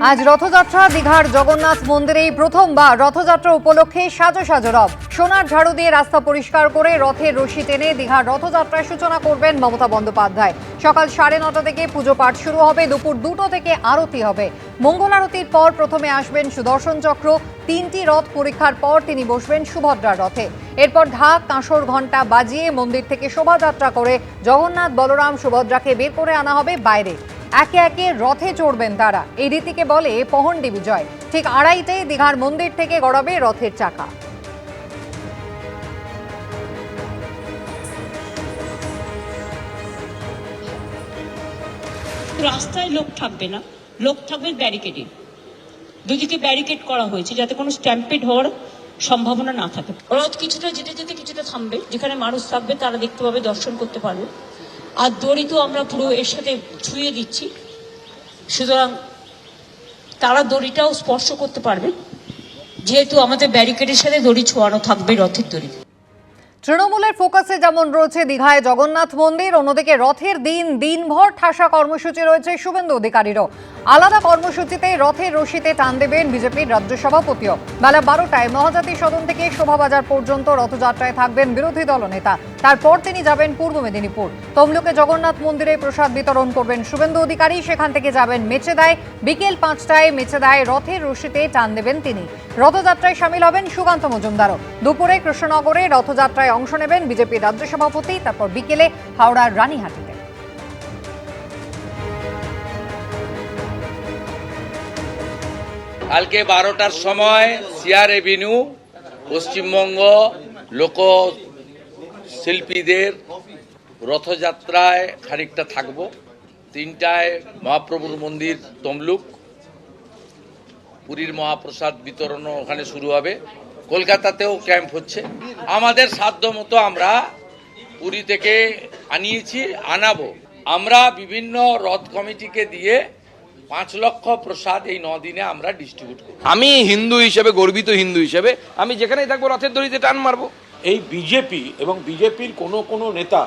আজ রথযাত্রা দীঘার জগন্নাথ মন্দিরেই প্রথমবার রথযাত্রা উপলক্ষে সাজো সাজো রথ। সোনার ঝাড়ু দিয়ে রাস্তা পরিষ্কার করে রথের রশি টেনে দীঘার রথযাত্রার সূচনা করবেন মমতা বন্দ্যোপাধ্যায়। সকাল 9:30 থেকে পুজো পাঠ শুরু হবে, দুপুর 2টো থেকে আরতি হবে। মঙ্গল আরতির পর প্রথমে আসবেন সুদর্শন চক্র, 3টি রথ পরীক্ষার পর তিনি বসবেন সুভদ্রার রথে। এরপর ঢাক কাঁসর ঘণ্টা বাজিয়ে মন্দির থেকে শোভাযাত্রা করে জগন্নাথ বলরাম সুভদ্রাকে বের করে আনা হবে বাইরে। একে একে রথে চড়বেন তারা। এই রীতিকে বলে পহণ্ডি বিজয়। ঠিক 2:30টায় দীঘার মন্দির থেকে গড়াবে রথের চাকা। রাস্তায় লোক থাকবে না, লোক থাকবে ব্যারিকেডে। দুদিকে ব্যারিকেড করা হয়েছে যাতে কোনো স্ট্যাম্পেড হওয়ার সম্ভাবনা না থাকে। রথ কিছুটা যেতে যেতে কিছুটা থামবে, যেখানে মানুষ থাকবে তারা দেখতে পাবে, দর্শন করতে পারবে। আর দড়ি তো আমরা পুরো এর সাথে ছুঁয়ে দিচ্ছি, সুতরাং তারা দড়িটাও স্পর্শ করতে পারবে, যেহেতু আমাদের ব্যারিকেডের সাথে দড়ি ছোঁয়ানো থাকবে রথের দড়ি। তৃণমূলের ফোকাসে যেমন রয়েছে দীঘায় জগন্নাথ মন্দির, অন্যদিকে রথের দিনভর ঠাসা কর্মসূচি রয়েছে শুভেন্দু অধিকারীরও। আলাদা কর্মসূচিতে রথের রশিতে টান দেবেন বিজেপির রাজ্য সভাপতিও। বেলা 12টায় মহাজাতি সদন থেকে শোভাবাজার পর্যন্ত রথযাত্রায় থাকবেন বিরোধী দলনেতা। তারপর তিনি যাবেন পূর্ব মেদিনীপুর। তমলুকে জগন্নাথ মন্দিরে প্রসাদ বিতরণ করবেন শুভেন্দু অধিকারী। সেখান থেকে যাবেন মেচেদায়। বিকেল 5টায় মেচেদায় রথের রশিতে টান দেবেন তিনি। রথযাত্রায় সামিল হবেন সুকান্ত মজুমদারও। দুপুরে কৃষ্ণনগরে রথযাত্রায় অংশ নেবেন বিজেপির রাজ্য সভাপতি। তারপর বিকেলে হাওড়ার রানীহাটিতে। কালকে 12টার সময় সিআর এভিনিউ পশ্চিমবঙ্গ লোক শিল্পীদের রথযাত্রায় খানিকটা থাকবো। 3টায় মহাপ্রভুর মন্দির তমলুক, পুরীর মহাপ্রসাদ বিতরণ ওখানে শুরু হবে। কলকাতাতেও ক্যাম্প হচ্ছে। আমাদের সাধ্য মতো আমরা পুরী থেকে আনাবো। আমরা বিভিন্ন রথ কমিটিকে দিয়ে 5 লক্ষ প্রসাদ এই 9 দিনে আমরা ডিস্ট্রিবিউট করব। আমি হিন্দু হিসেবে, গর্বিত হিন্দু হিসেবে আমি যেখানেই থাকবো রথের দড়িতে টান মারবো। এই বিজেপি এবং বিজেপির কোনো নেতা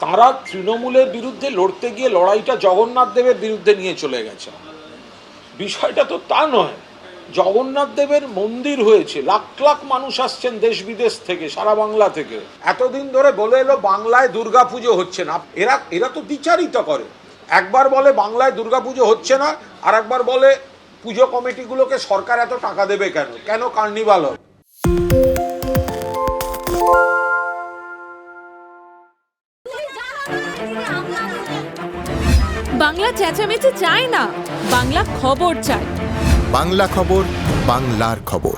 তারা তৃণমূলের বিরুদ্ধে লড়তে গিয়ে লড়াইটা জগন্নাথ দেবের বিরুদ্ধে নিয়ে চলে গেছে। বিষয়টা তো তা নয়। জগন্নাথ দেবের মন্দির হয়েছে, লাখ লাখ মানুষ আসছেন দেশ বিদেশ থেকে, সারা বাংলা থেকে। এতদিন ধরে বলে এলো বাংলায় দুর্গাপুজো হচ্ছে না। এরা তো দ্বিচারিত করে। একবার বলে বাংলায় দুর্গাপুজো হচ্ছে না, আর একবার বলে পুজো কমিটিগুলোকে সরকার এত টাকা দেবে কেন কার্নিভাল হয়। বাংলা চেঁচামেচি চায় না, বাংলা খবর চায়। বাংলা খবর, বাংলার খবর।